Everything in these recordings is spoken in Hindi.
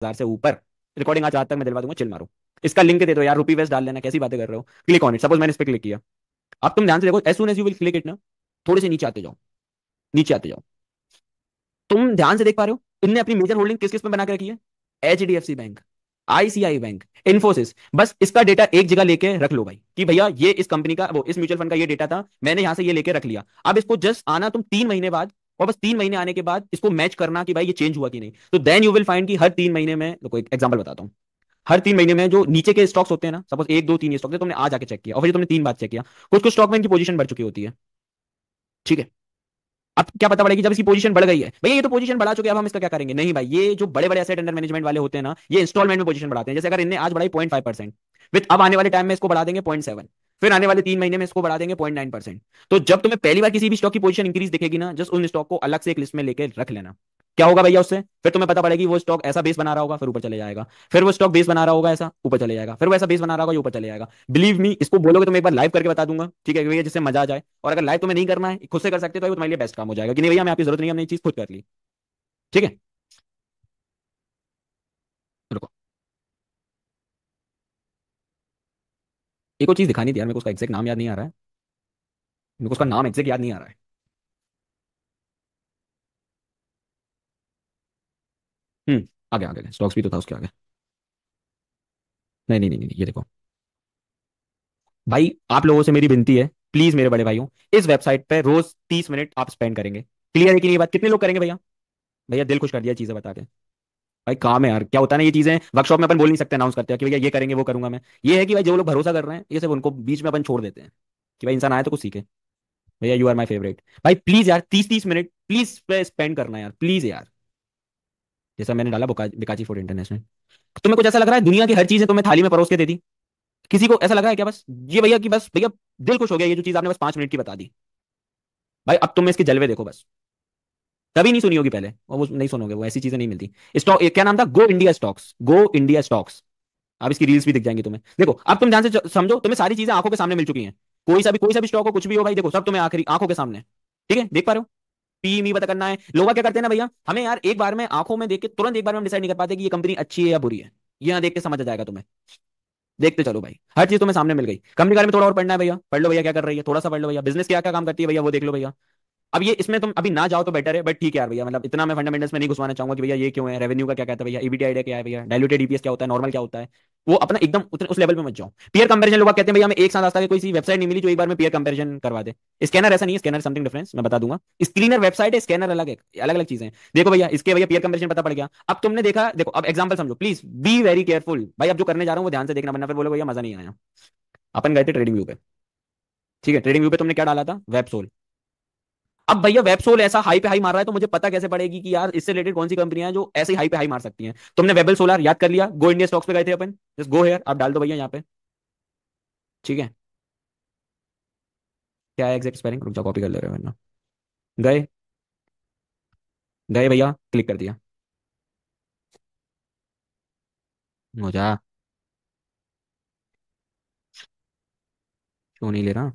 हजार से ऊपर। रिकॉर्डिंग आज रात तक मैं दिलवा दूंगा, चिल मारो। इसका लिंक दे दो यार, रुपी वेस्ट डाल लेना, कैसी बातें कर रहे हो। क्लिक ऑन इट, सपोज मैंने इस पर क्लिक किया। अब तुम ध्यान से देखो, as soon as you will click it ना, थोड़े से नीचे आते जाओ, नीचे आते जाओ। तुम ध्यान से देख पा रहे हो इनने अपनी मेजर होल्डिंग किस किस में बना के रखी है? HDFC bank, ICI bank, Infosys. बस इसका डेटा एक जगह लेके रख लो भाई, कि भैया ये इस कंपनी का, वो इस म्यूचुअल फंड का ये डेटा था, मैंने यहां से ये लेके रख लिया। अब इसको जस्ट आना तुम 3 महीने बाद, और बस 3 महीने आने के बाद इसको मैच करना कि भाई ये चेंज हुआ कि नहीं। तो देन यू विल फाइंड कि हर 3 महीने में, देखो एक एग्जांपल बताता हूँ, हर 3 महीने में जो नीचे के स्टॉक्स होते हैं ना, सपोज 1 2 3 ये स्टॉक थे, तुमने आज आके चेक किया और फिर तुमने 3 बार चेक किया, कुछ कुछ स्टॉक में इनकी पोजीशन बढ़ चुकी होती है। ठीक है। अब क्या पता पड़ेगी जब इसकी पोजीशन बढ़ गई है, भैया ये तो पोजीशन बढ़ा चुके हैं, अब हम इसका क्या करेंगे? नहीं भाई, ये जो बड़े बड़े एसेट अंडर मैनेजमेंट वाले होते हैं ना, ये इंस्टॉलमेंट में पोजीशन बढ़ाते हैं। जैसे अगर इनने आज बढ़ाई 0.5%, विथ अब आने वाले टाइम में इसको बढ़ा देंगे 0.7, फिर आने वाले 3 महीने में इसको बढ़ा देंगे 0.9%। तो जब तुम्हें पहली बार किसी भी स्टॉक की पोजीशन इंक्रीज दिखेगी ना, जस्ट उन स्टॉक को अलग से एक लिस्ट में लेकर रख लेना। क्या होगा भैया उससे? फिर तुम्हें पता पड़ेगी वो स्टॉक ऐसा बेस बना रहा होगा, फिर ऊपर चले जाएगा। फिर वो स्टॉक बेस बना रहा होगा ऐसा, ऊपर चले जाएगा। फिर वो ऐसा बेस बना रहा होगा, ये ऊपर चले जाएगा। बिलीव मी, इसको बोलोगे तो मैं एक बार लाइव करके बता दूंगा, ठीक है भैया, जिससे मजा आ जाए। और अगर लाइव तुम्हें नहीं करना है, खुद से कर सकते हो, तो वो तुम्हारे लिए बेस्ट काम हो जाएगा कि नहीं भैया, मैं आपकी जरूरत नहीं है, हमने ये चीज खुद कर ली। ठीक है। रुको, एक और चीज दिखानी थी यार मेरे को, उसका एग्जैक्ट नाम याद नहीं आ रहा है। मेरे को उसका नाम एग्जैक्ट याद नहीं आ रहा है। आगे आगे स्टॉक्स भी तो था उसके आगे। नहीं नहीं नहीं नहीं, ये देखो भाई, आप लोगों से मेरी विनती है, प्लीज मेरे बड़े भाइयों, इस वेबसाइट पे रोज 30 मिनट आप स्पेंड करेंगे। क्लियर है कि नहीं ये बात? कितने लोग करेंगे भैया? भैया दिल खुश कर दिया चीजें बता के। भाई काम है यार, क्या होता है ना, ये चीजें वर्कशॉप में अपन बोल नहीं सकते, अनाउंस करते हैं कि भैया ये करेंगे वो करूंगा मैं। ये है कि भाई जो लोग भरोसा कर रहे हैं, ये सब उनको बीच में अपन छोड़ देते हैं कि भाई इंसान आए तो कुछ सीखे। भैया यू आर माई फेवरेट भाई, प्लीज यार 30 30 मिनट प्लीज पे स्पेंड करना यार, प्लीज यार। जैसा मैंने डाला बिकाजी फूड इंटरनेशनल। तुम्हें कुछ ऐसा लग रहा है दुनिया की हर चीजें तुम्हें थाली में परोस के दे दी? किसी को ऐसा लगा है क्या बस ये भैया कि बस भैया दिल खुश हो गया, ये जो चीज आपने बस 5 मिनट की बता दी? भाई अब तुम इसके जलवे देखो बस। कभी नहीं सुनी होगी पहले, और वो नहीं सुनोगे, वो ऐसी चीजें नहीं मिलती। स्टॉक क्या नाम था? Go India stocks, go India stocks. अब इसकी रील्स भी दिख जाएंगी तुम्हें। देखो अब तुम ध्यान से समझो, तुम्हें सारी चीजें आंखों के सामने मिल चुकी हैं। कोई सा भी स्टॉक हो, कुछ भी हो भाई, देखो सब तुम्हें आखिरी आंखों के सामने। ठीक है, देख पा रहे हो? पी मी पता करना है। लोग क्या करते हैं ना भैया, हमें यार एक बार में आंखों में देख के तुरंत एक बार में हम डिसाइड नहीं कर पाते कि ये कंपनी अच्छी है या बुरी है। ये ना देख के समझ आ जाएगा तुम्हें। देखते चलो भाई, हर चीज तुम्हें सामने मिल गई। कंपनी के बारे में थोड़ा और पढ़ना है भैया, पढ़ लो भैया क्या कर रही है, थोड़ा सा पढ़ लो भैया, बिजनेस क्या क्या काम करती है भैया वो देख लो भैया। अब ये इसमें तुम अभी ना जाओ तो बेटर है, बट ठीक है यार भैया, मतलब इतना मैं फंडामेंटल्स में नहीं घुसवाना चाहूंगा कि भैया ये क्यों है, रेवेन्यू का क्या कहता है भैया, ईबीटी आइडिया क्या है भैया, डायलूटेड ईपीएस क्या होता है, नॉर्मल क्या होता है। वो अपना एकदम उतने उस लेवल पे मत जाओ। पीयर कंपैरिजन लोग कहते हैं भैया हमें एक साथ रास्ता की कोई सी वेबसाइट नहीं मिली जो एक बार में पीयर कंपैरिजन करवा दे। स्कैनर ऐसा नहीं है, स्कैनर समथिंग डिफरेंस, मैं बता दूंगा। स्क्रीनर वेबसाइट है, स्कैनर अलग है, अलग अलग चीजें हैं। देखो भैया, इसके भैया पीयर कंपैरिजन पता पड़ गया। अब तुमने देखा, देखो अब एग्जांपल समझो प्लीज, बी वेरी केयरफुल भाई, अब जो करने जा रहा हूँ वो ध्यान से देखना, वरना फिर बोलो भैया मजा नहीं आया। अपन गए थे ट्रेडिंग व्यू पे। ठीक है, ट्रेडिंग व्यू पे तुमने क्या डाला था? वेबसोल। अब भैया वेबसोल ऐसा हाई पे हाई मार रहा है, तो मुझे पता कैसे पड़ेगी कि यार इससे रिलेटेड कौन सी कंपनियां हैं जो ऐसे ही हाई पे हाई मार सकती हैं? तुमने वेबल सोलर याद कर लिया, गो इंडिया स्टॉक्स पे गए थे अपन, जस्ट गो हेयर, आप डाल दो भैया यहाँ पे। ठीक है। क्या है एग्जैक्ट स्पेलिंग? रुक जाओ, कॉपी कर ले रहे हो वरना। गए, गए भैया, क्लिक कर दिया। हो जा। क्यों नहीं ले रहा?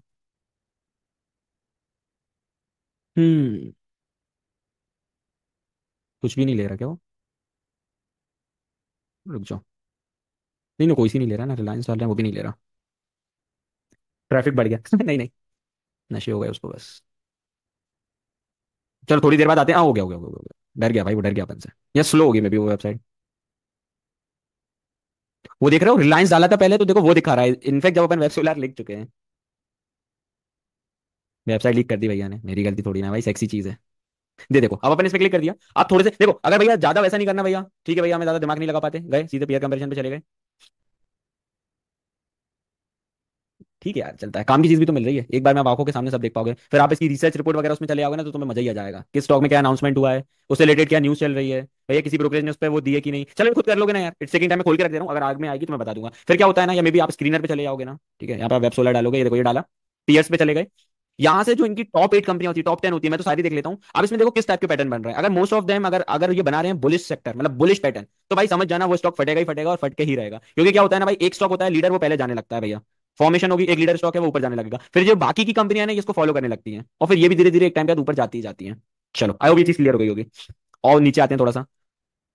हम्म। कुछ भी नहीं ले रहा क्या वो? रुक जाओ। नहीं नहीं, कोई सी नहीं ले रहा ना, रिलायंस डाल रहे हैं वो भी नहीं ले रहा। ट्रैफिक बढ़ गया नहीं नहीं, नशे हो गए उसको बस। चलो थोड़ी देर बाद आते हैं। हाँ, हो गया। डर गया भाई, वो डर गया अपन से। या स्लो होगी मे बी वो वेबसाइट। वो देख रहे हो, रिलायंस डाला था पहले तो देखो वो दिखा रहा है, इनफैक्ट जब अपन वेब सोलर लिख चुके हैं। वेबसाइट लीक कर दी भैया ने, मेरी गलती थोड़ी ना भाई, सेक्सी चीज है। दे देखो, अब अपन इस पे क्लिक कर दिया। आप थोड़े से देखो, अगर भैया ज्यादा वैसा नहीं करना भैया, ठीक है भैया, हमें ज्यादा दिमाग नहीं लगा पाते, गए सीधे पीयर कंपैरिजन पे चले गए। ठीक है यार, चलता है, काम की चीज भी तो मिल रही है, एक बार में आप आंखों के सामने सब देख पाओगे। फिर आप इसकी रिसर्च रिपोर्ट वगैरह उसमें चले आओगे ना, तो तुम्हें मजा ही आ जाएगा, किस स्टॉक में क्या अनाउंसमेंट हुआ है, उससे रिलेटेड क्या न्यूज चल रही है भैया, किसी ब्रोकरेज ने उस पर वो दिए कि नहीं। चलो खुद कर लोगे ना यार, इट्स सेकंड टाइम में खोल के रख दे रहा हूँ, अगर आग में आएगी तो मैं बता दूंगा फिर क्या होता है ना, या मे भी आप स्क्रीनर पे चले जाओगे ना। ठीक है, यहाँ पे वेब सोलर डालोगे, ये देखो ये डाला, टीयर्स पे चले गए। यहाँ से जो इनकी टॉप 8 कंपनियां होती है, टॉप 10 होती है, मैं तो सारी देख लेता हूँ। अब इसमें देखो किस टाइप के पैटर्न बन रहे हैं, अगर मोस्ट ऑफ देम अगर अगर ये बना रहे हैं बुलिश सेक्टर, मतलब बुलिश पैटर्न, तो भाई समझ जाना वो स्टॉक फटेगा ही फटेगा, और फट के ही रहेगा। क्योंकि क्या होता है ना भाई, एक स्टॉक होता है लीडर, वो पहले जाने लगता है भैया। फॉर्मेशन होगी, एक लीडर स्टॉक है वो ऊपर जाने लगेगा, फिर जो बाकी की कंपनियां हैं इसको फॉलो करने लगती हैं, और फिर ये भी धीरे धीरे एक टाइम के बाद ऊपर जाती ही जाती हैं। चलो आई होप ये चीज क्लियर हो गई होगी। और नीचे आते हैं थोड़ा सा।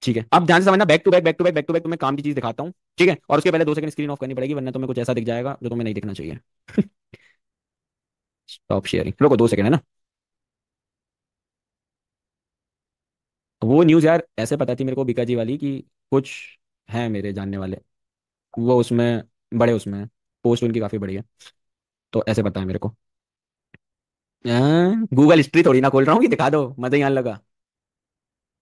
ठीक है, अब ध्यान से समझना, back to back back to back back to back तुम्हें काम की चीज दिखाता हूँ। ठीक है, और उसके पहले 2 सेकंड स्क्रीन ऑफ करनी पड़ेगी, वरना तुम्हें कुछ ऐसा दिख जाएगा जो तुम्हें नहीं दिखना चाहिए। स्टॉप शेयरिंग, रुको 2 सेकंड है ना। वो न्यूज़ यार ऐसे पता थी मेरे को बीका जी वाली कि कुछ है मेरे जानने वाले, वो उसमें बड़े उसमें पोस्ट उनकी काफी बड़ी है, तो ऐसे पता है मेरे को। गूगल हिस्ट्री थोड़ी ना खोल रहा हूँ कि दिखा दो मजा ही आने लगा।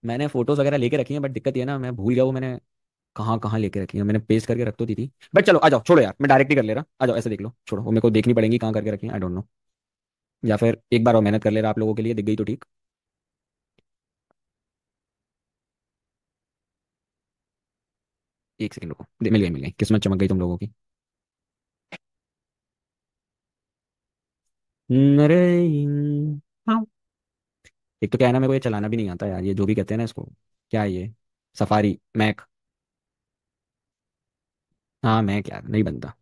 मैंने फोटोज वगैरह लेके रखी है, बट दिक्कत ये है ना, मैं भूल गया वो मैंने कहाँ कहाँ लेके रखी है। मैंने पेस्ट करके रख तो दी थी, बट चलो आ जाओ, छोड़ो यार, मैं डायरेक्ट ही कर ले रहा, आ जाओ ऐसे देख लो, छोड़ो वो मेरे को देखनी पड़ेगी कहाँ करके रखी है, आई डोंट नो। या फिर एक बार और मेहनत कर ले रहा आप लोगों के लिए, दिख गई तो ठीक। 1 सेकंड रुको, मिल गई मिल गई, किस्मत चमक गई तुम लोगों की। अरे हाँ। एक तो क्या है ना, मेरे को ये चलाना भी नहीं आता यार, ये जो भी कहते हैं ना इसको, क्या है ये, सफारी मैक। हाँ मैक यार नहीं बनता।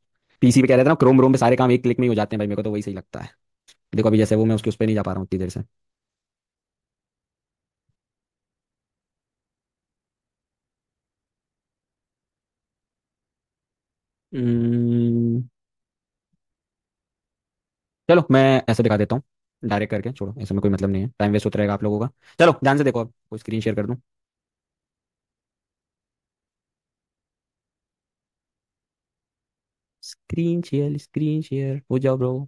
पीसी पे कह रहे थे ना, क्रोम रोम पे सारे काम एक क्लिक में ही हो जाते हैं भाई, मेरे को तो वही सही लगता है। देखो अभी जैसे वो मैं उसके उस पर नहीं जा पा रहा हूँ इतनी देर से। हम्म, चलो मैं ऐसे दिखा देता हूँ, डायरेक्ट करके छोड़ो, ऐसे में कोई मतलब नहीं है, टाइम वेस्ट होता रहेगा आप लोगों का। चलो ध्यान से देखो, अब कोई स्क्रीन शेयर कर दूँ। स्क्रीन शेयर हो जाओ bro.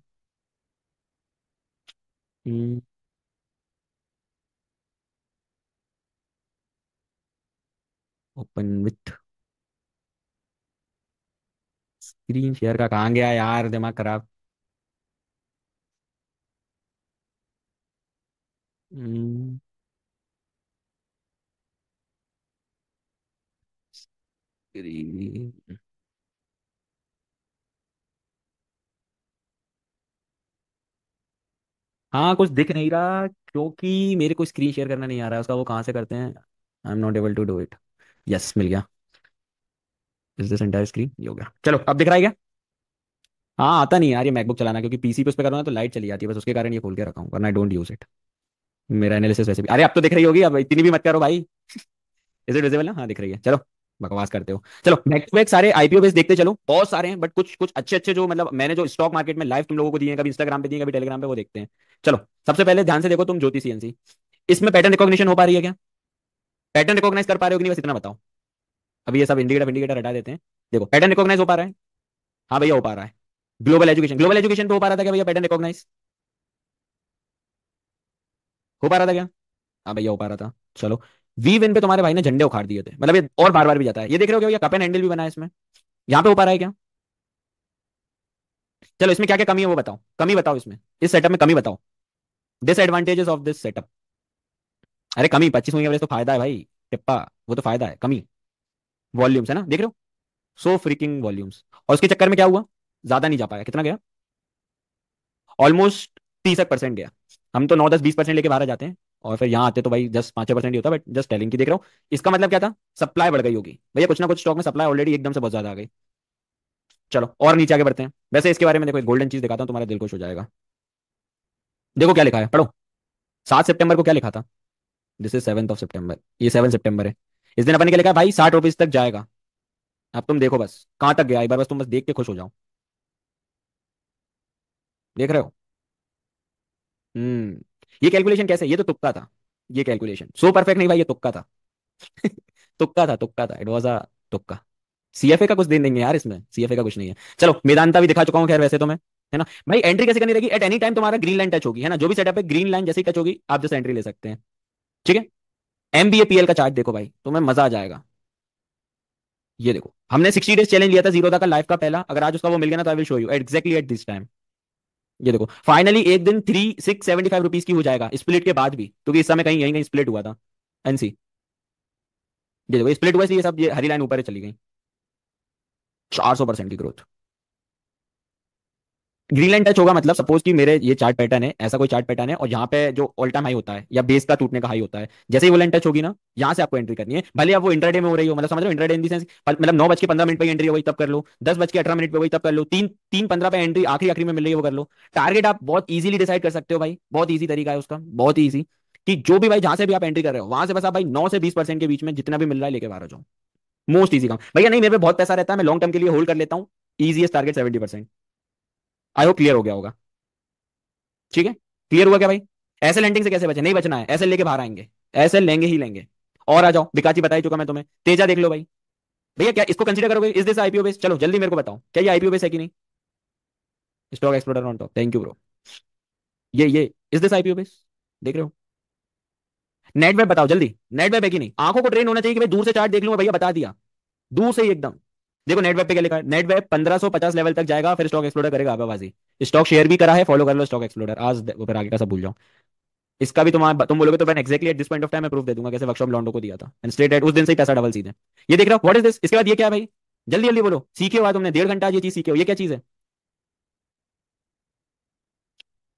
Open with. Screen share का कहाँ गया यार, दिमाग खराब। हम्म, स्क्रीन। हाँ कुछ दिख नहीं रहा, क्योंकि मेरे को स्क्रीन शेयर करना नहीं आ रहा है उसका, वो कहाँ से करते हैं। I am not able to do it. Yes मिल गया। इज दिस एंटायर स्क्रीन, ये हो गया, चलो अब दिख रहा है क्या। हाँ आता नहीं यार ये मैकबुक चलाना, क्योंकि पीसी पे उस पे करो ना तो लाइट चली जाती है, बस उसके कारण ये खोल के रखा हूँ, वरना आई डोंट यूज इट। मेरा एनालिसिस वैसे भी, अरे अब तो दिख रही होगी, अब इतनी भी मत करो भाई। इज इट विजिबल ना, हाँ दिख रही है, चलो। बकवास करते हो, चलो बैक टू बैक सारे आईपीओ बेस देखते चलो, बहुत सारे हैं, बट कुछ कुछ अच्छे अच्छे जो मतलब मैंने जो स्टॉक मार्केट में लाइव तुम लोगों को दिए हैं, कभी इंस्टाग्राम पे दिए कभी टेलीग्राम पे, वो देखते हैं। चलो सबसे पहले ध्यान से देखो तुम, ज्योति सीएनसी, इसमें पैटर्न रिकॉग्निशन हो पा रही है क्या। पैटर्न रिकॉग्नाइज कर पा रहे हो कि नहीं, बस इतना बताओ। अभी ये सब इंडिकेटर इंडिकेटर हटा देते हैं। देखो पैटर्न रिकॉग्नाइज हो पा रहा है। हाँ भैया हो पा रहा है। ग्लोबल एजुकेशन पे हो पा रहा था क्या भैया पैटर्न रिकॉग्नाइज। हो पा रहा था क्या। हाँ भैया हो पा रहा था। चलो वी विन पे तुम्हारे भाई ने झंडे उखाड़ दिए थे, मतलब ये और बार बार भी जाता है, ये देख रहे हो क्या भैया, कप एंड हैंडल भी बना है इसमें। यहाँ पे हो पा रहा है क्या। चलो इसमें क्या क्या कमी है वो बताओ, कमी बताओ इसमें, इस सेटअप में कमी बताओ। Disadvantages of this setup. अरे कमी 25 एवरेज तो फायदा है भाई। टिप्पा, वो तो फायदा है, कमी वॉल्यूम्स है ना, देख रहे हो। सो फ्रीकिंग वॉल्यूम्स, और उसके चक्कर में क्या हुआ, ज्यादा नहीं जा पाया, कितना गया, ऑलमोस्ट 30% गया। हम तो 9 10 20% लेके बाहर आ जाते हैं, और फिर यहाँ आते तो भाई 10 5 6% ही होता, बट जस्ट टेलिंग की देख रहा हूँ। इसका मतलब क्या था, सप्लाई बढ़ गई होगी भैया, कुछ ना कुछ स्टॉक में सप्लाई ऑलरेडी एकदम से बहुत ज्यादा आ गई। चलो और नीचे आगे बढ़ते हैं, वैसे इसके बारे में देखो एक गोल्डन चीज दिखाता हूँ, तुम्हारा दिल खुश हो जाएगा। देखो क्या लिखा है, पढ़ो। 7 सितंबर को क्या लिखा था, दिस इज 7 सितंबर, ये 7 सितंबर है। इस दिन अपन ने क्या लिखा है भाई, 60 रुपीज तक जाएगा। अब तुम देखो बस कहाँ तक गया, एक बार बस तुम बस देख के खुश हो जाओ। देख रहे हो। हम्म। ये कैलकुलेशन कैसे, ये तो तुक्का था। ये कैलकुलेशन सो परफेक्ट नहीं भाई, ये तुक्का था। तुक्का था, इट वॉज अ तुक्का। सीएफए का कुछ दिन नहीं है यार इसमें, सीएफए का कुछ नहीं है। चलो मेदांता भी दिखा चुका हूँ खैर वैसे तो मैं, है ना। भाई एंट्री कैसे करनी रहेगी, एट एनी टाइम तुम्हारा ग्रीन लाइन टच होगी, है ना, जो भी सेटअप है ग्रीन लाइन जैसे ही टच होगी आप जैसे एंट्री ले सकते हैं। ठीक है। एमबीएपीएल का चार्ट देखो भाई, तुम्हें मजा आ जाएगा। ये देखो हमने 60 डेज चैलेंज लिया था जीरोधा का लाइफ का पहला, अगर आज उसका वो मिल गया ना तो I will show you exactly at this time. ये देखो फाइनली एक दिन 3675 रुपीज की हो जाएगा स्प्लिट के बाद भी, क्योंकि इस समय कहीं कहीं कहीं स्प्लिट हुआ था। एनसी। ये देखो स्प्लिट हुआ इसलिए ये सब ये हरी लाइन ऊपर ही चली गई। 400% की ग्रोथ। ग्रीन लाइन टच होगा मतलब सपोज कि मेरे ये चार्ट पैटर्न है, ऐसा कोई चार्ट पैटर्न है, और यहाँ पे जो ऑल टाइम हाई होता है या बेस का टूटने का हाई होता है, जैसे ही वो लाइन टच होगी ना, यहाँ से आपको एंट्री करनी है, भले अब वो इंटरडे में हो रही हो, मतलब समझ रहे हो, इंटरडे इन दी सेंस मतलब 9:15 पे एंट्री हो गई तब कर लो, 10:18 पे वही तब कर लो, 3:15 पे एंट्री आखिरी आखिरी में मिल रही है वो कर लो। टारगेट आप बहुत इजीली डिसाइड कर सकते हो भाई, बहुत ईजी तरीका है उसका, बहुत ईजी। कि जो भी भाई जहां से भी आप एंट्री कर रहे हो वहां से बस आप भाई 9 से 20% के बीच में जितना भी मिल रहा है लेके बाहर आ जाओ। मोस्ट ईजी काम भैया। नहीं मेरे पे बहुत पैसा रहता है, मैं लॉन्ग टर्म के लिए होल्ड कर लेता हूँ। Easiest target 70%। I hope clear हो गया होगा। ठीक है, क्लियर हुआ क्या भाई? एसएल हेंटिंग से कैसे बचे? नहीं बचना है, एसएल लेके बाहर आएंगे। एसएल लेंगे ही लेंगे। और आ जाओ, बिकाची बता ही चुका मैं तुम्हें। तेजा देख लो भाई। भैया क्या इसको कंसीडर करोगे? इस दिस आईपीओ बेस? चलो जल्दी मेरे को बताओ, क्या ये आईपीओ बेस है कि नहीं? Stock explorer on top, thank you bro. ये इस दिस आईपीओ बेस? देख रहे हो? नेट वेब बताओ जल्दी, नेट वेब है कि नहीं? आंखों को ट्रेन होना चाहिए कि भाई दूर से चार्ट देख लूंगा, भैया बता दिया। दूर से ही एकदम। देखो नेट वेब पे क्या लिखा है, नेट वेब 1550 लेवल तक जाएगा, फिर स्टॉक एक्सप्लोरर करेगा आबाबाजी। स्टॉक शेयर भी करा है, फॉलो कर लो स्टॉक एक्सप्लोरर आज, फिर आगे का सब भूल जाओ। इसका भी तुम बोलोगे तो मैं exactly at this point of time मैं प्रूफ दे दूंगा कैसे वर्कशॉप लॉन्डो को दिया था, एंड स्ट्रेट एट उस दिन से ही पैसा डबल सीधे। ये देख रहा हो व्हाट इज दिस? इसके बाद ये क्या है भाई? जल्दी जल्दी बोलो, सीखे हो आज तुमने 1.5 घंटा आज ये चीज सीखे हो, ये क्या चीज है?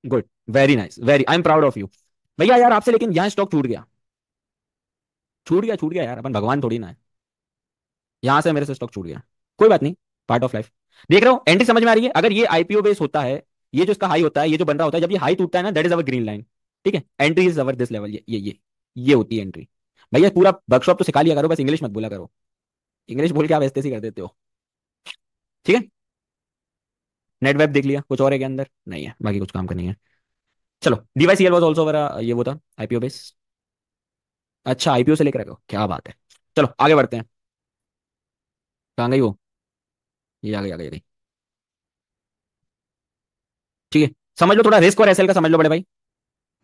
Good, very nice, very I am proud of you. भैया यार आपसे लेकिन यहाँ स्टॉक छूट गया। छूट गया, छूट गया यार, अपन भगवान थोड़ी ना है। यहां से मेरे से स्टॉक छूट गया। कोई बात नहीं, पार्ट ऑफ लाइफ। देख रहा हूँ एंट्री समझ में आ रही है? अगर ये आईपीओ बेस होता है, ये जो इसका हाई होता है, ये जो बन रहा होता है, जब ये हाई टूटता है ना, that is our green line. ठीक है, entry is our this level, ये होती है एंट्री। भैया पूरा वर्कशॉप तो सिखा लिया करो, बस इंग्लिश मत बोला करो। इंग्लिश बोल के आप ऐसे ही कर देते हो। ठीक है, नेट वेब देख लिया, कुछ और है क्या अंदर? नहीं है, बाकी कुछ काम का नहीं है। चलो डीवाईसीएल वाज आल्सो मेरा ये वो था आईपीओ बेस। अच्छा आईपीओ से लेकर रखो, क्या बात है। चलो आगे बढ़ते हैं। कहाँ गई वो? ये आ गई, आ गई, आ गई। ठीक है, समझ लो थोड़ा रिस्क और एसएल का समझ लो बड़े भाई।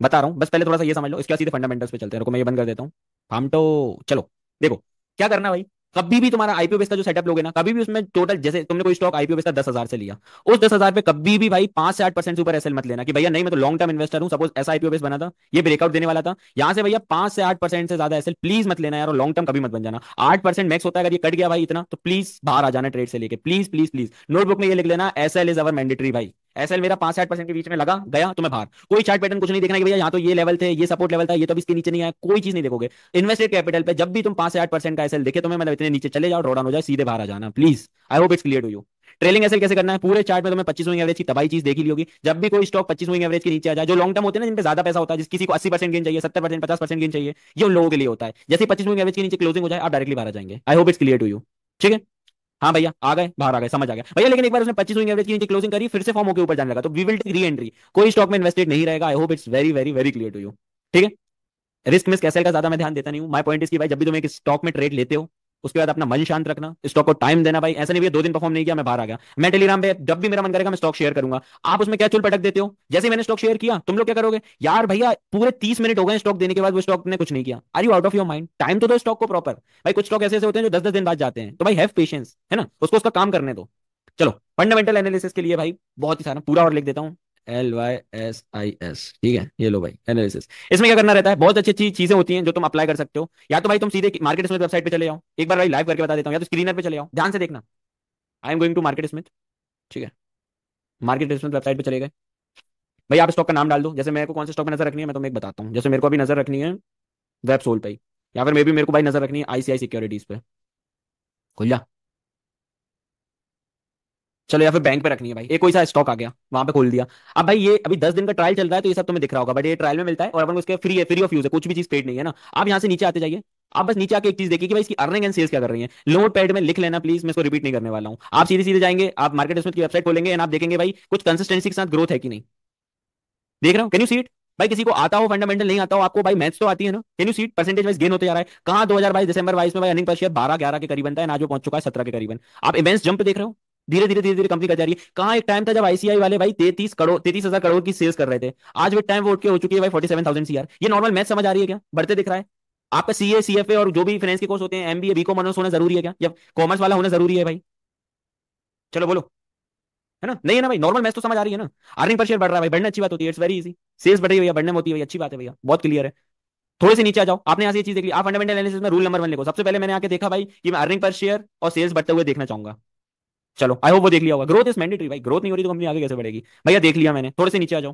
बता रहा हूँ, बस पहले थोड़ा सा ये समझ लो, इसके बाद सीधे फंडामेंटल्स पे चलते हैं। रुको मैं ये बंद कर देता हूँ। हम तो चलो, देखो क्या करना भाई। कभी भी तुम्हारा आईपीओ बेस का जो सेटअप लोगे ना, कभी भी उसमें टोटल, जैसे तुमने कोई स्टॉक आईपीओ बेस का 10,000 से लिया, उस 10,000 पे कभी भी भाई 5 से 8% से ऊपर एसएल मत लेना कि भैया नहीं मैं तो लॉन्ग टर्म इन्वेस्टर हूँ। सपोज ऐसा आईपीओ बेस बना था, ये ब्रेकआउट देने वाला था, यहाँ से भैया 5 से 8% से ज्यादा एसएल प्लीज मत लेना यार, और लॉन्ग टर्म कभी मत बन जाना। 8% मैक्स होता है, अगर ये कट गया भाई इतना तो प्लीज बाहर आ जाना ट्रेड से लेके, प्लीज प्लीज प्लीज। नोटबुक में ये लिख लेना, एसएल इज अवर मैंडेटरी भाई। एसएल मेरा 5 से 8% के बीच में लगा गया तो मैं बाहर। कोई चार्ट पैटर्न कुछ नहीं देखना कि भैया यहाँ तो ये लेवल थे, ये सपोर्ट लेवल था, ये तो अभी इसके नीचे नहीं आया, कोई चीज नहीं देखोगे। इन्वेस्टेड कैपिटल पे जब भी तुम 5 से 8% का एसएल देखे तुम्हें, मतलब इतने नीचे चले जाओ, ड्रॉ डाउन हो जाए, सीधे बाहर आ जाना please. I hope it's clear to you. Trailing SL कैसे करना है? पूरे चार्ट में तुम्हें 25 मूविंग एवरेज की तबाही चीज देखी ली होगी। जब भी कोई स्टॉक 25 मूविंग एवरेज के नीचे आ जाए, जो लॉन्ग टर्म होते हैं ना, जिन पे ज्यादा पैसा होता है, जिस किसी को 80% गेन चाहिए, 70%, 50% गेन चाहिए, ये उन लोगों के लिए होता है। जैसे 25 मूविंग एवरेज के नीचे क्लोजिंग हो जाए, आप डायरेक्टली बाहर आ जाएंगे। I hope it's clear to you. ठीक है, हाँ भैया आ गए, बाहर आ गए, समझ आ गया भैया। लेकिन एक बार उसने 25 विंग एवरेज की नीचे क्लोजिंग करी, फिर से फॉर्म होकर ऊपर जाने लगा, तो we will take reentry. कोई स्टॉक में इन्वेस्टेड नहीं रहेगा। I hope it's very very very clear to you. ठीक है, रिस्क मिस कैसल का ज्यादा मैं ध्यान देता नहीं हूँ। माय पॉइंट इज कि भाई जब भी तुम एक स्टॉक में ट्रेड लेते हो, उसके बाद अपना मन शांत रखना, स्टॉक को टाइम देना भाई। ऐसा नहीं भैया 2 दिन परफॉर्म नहीं किया मैं बाहर आ गया। मैं टेलीग्राम पे जब भी मेरा मन करेगा मैं स्टॉक शेयर करूंगा। आप उसमें क्या चुल पटक देते हो? जैसे ही मैंने स्टॉक शेयर किया तुम लोग क्या करोगे यार? भैया पूरे 30 मिनट हो गए स्टॉक देने के बाद, वो स्टॉक ने कुछ नहीं किया। Are you out of your mind? Time तो दो स्टॉक को प्रॉपर। भाई कुछ स्टॉक ऐसे ऐसे होते हैं जो 10-10 दिन बाद जाते हैं, तो भाई हैव पेशेंस, है ना, उसको उसका काम करने दो। चलो फंडामेंटल एनालिसिस के लिए भाई बहुत ही सारा पूरा और लिख देता हूँ। LYSIS, ठीक है, ये लो भाई एनालिसिस। इसमें क्या करना रहता है? बहुत अच्छी अच्छी चीजें होती हैं जो तुम अप्लाई कर सकते हो। या तो भाई तुम सीधे मार्केट स्मिथ वेबसाइट पे चले जाओ, एक बार भाई लाइव करके बता देता हूँ, या तो स्क्रीनर पे चले जाओ, ध्यान से देखना। I am going to MarketSmith. ठीक है, मार्केट स्मिथ वेबसाइट पे चले गए। भाई आप स्टॉक का नाम डाल दो, जैसे मेरे को कौन से स्टॉक पे नजर रखनी है मैं तुम्हें एक बताता हूँ। जैसे मेरे को अभी नजर रखनी है वेब सोल पे ही, या फिर मे भी मेरे को भाई नजर रखनी है आईसीआई सिक्योरिटीज पे। खुल जा। चलो, या फिर बैंक पे रखनी है भाई, एक कोई सा स्टॉक आ गया वहां पे खोल दिया। अब भाई ये अभी 10 दिन का ट्रायल चल रहा है, तो ये सब तुम्हें दिख रहा होगा, बट ये ट्रायल में मिलता है और अपन को इसके फ्री है, फ्री ऑफ यूज है, कुछ भी चीज पेड नहीं है ना। आप यहाँ से नीचे आते जाइए। आप बस नीचे आके एक चीज देखिए कि भाई इसकी अर्निंग एंड सेल्स क्या कर रही है। नोट पैड में लिख लेना प्लीज, मैं इसको रिपीट नहीं करने वाला हूँ। आप सीधे सीधे जाएंगे, आप मार्केट स्मिथ की वेबसाइट खोलेंगे एंड आप देखेंगे भाई कुछ कंसिस्टेंसी के साथ ग्रोथ है कि नहीं। देख रहे हो? Can you see it? भाई किसी को आता हो फंडामेंटल, नहीं आता हो आपको, भाई मैथ्स तो आती है ना। Can you see it? Percentage wise gain होते जा रहा है। कहाँ 2022 दिसंबर 22 में भाई अर्निंग पर शेयर 12-11 के करीबन था, आज वो पहुंच चुका है 17 के करीबन। आप इमेंस जंप देख रहे हो। धीरे धीरे धीरे धीरे कंपनी कर जा रही है। कहाँ एक टाइम था जब आईसीआई वाले भाई 33 करोड़, 33,000 करोड़ की सेल्स कर रहे थे। आज वो टाइम वो उठ के हो चुकी है भाई 47,000 सीआर। ये नॉर्मल मैथ समझ आ रही है क्या? बढ़ते दिख रहा है। आपका सीए सीएफए और जो भी फाइनेंस के कोर्स होते हैं, एमबीए बीकॉम ऑनर्स होना जरूरी है क्या, या कॉमर्स वाला होना जरूरी है भाई? चलो बोलो। है ना? नहीं है ना भाई, नॉर्मल मैथ तो समझ आ रही है ना। अर्निंग पर शेयर बढ़ रहा है भाई, बढ़ना अच्छी बात होती है, इट्स वेरी इजी। सेल्स बढ़ रही है भैया, बढ़ने में होती है भैया, अच्छी बात है भैया, बहुत क्लियर है। थोड़े से नीचे आ जाओ, आपने यहाँ से ये चीज देख ली। आप फंडामेंटल एनालिसिस में रूल नंबर 1 लिखो। सबसे पहले मैंने आके देखा भाई कि मैं अर्निंग पर शेयर और सेल्स बढ़ते हुए देखना चाहूंगा। चलो आई होप वो देख लिया होगा। ग्रोथ इज मैंडेटरी भाई, ग्रोथ नहीं हो रही तो कंपनी आगे कैसे बढ़ेगी? भैया देख लिया मैंने, थोड़े से नीचे आ जाओ।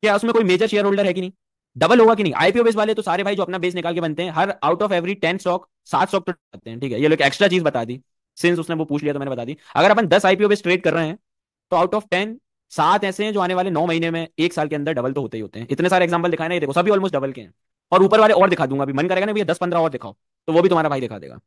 क्या उसमें कोई मेजर शेयर होल्डर है कि नहीं? डबल होगा कि नहीं? आईपीओ बेस वाले तो सारे भाई जो अपना बेस निकाल के बनते हैं, her out of every 10 stock 7 stock तो आते हैं। ठीक है, ये लोग एक्स्ट्रा चीज बता दी, सिंस उसने वो पूछ लिया तो मैंने बता दी। अगर अपन 10 आईपीओ बेस ट्रेड कर रहे हैं, तो आउट ऑफ 10 सात ऐसे हैं जो आने वाले 9 महीने में, एक साल के अंदर डबल तो होते ही होते हैं। इतने सारे एग्जाम्पल दिखाए ना, ये देखो सभी ऑलमोस्ट डबल के हैं। और ऊपर वाले और दिखा दूंगा, अभी मन करेगा ना भैया 10-15 और दिखाओ, तो वो भी तुम्हारा भाई दिखा देगा।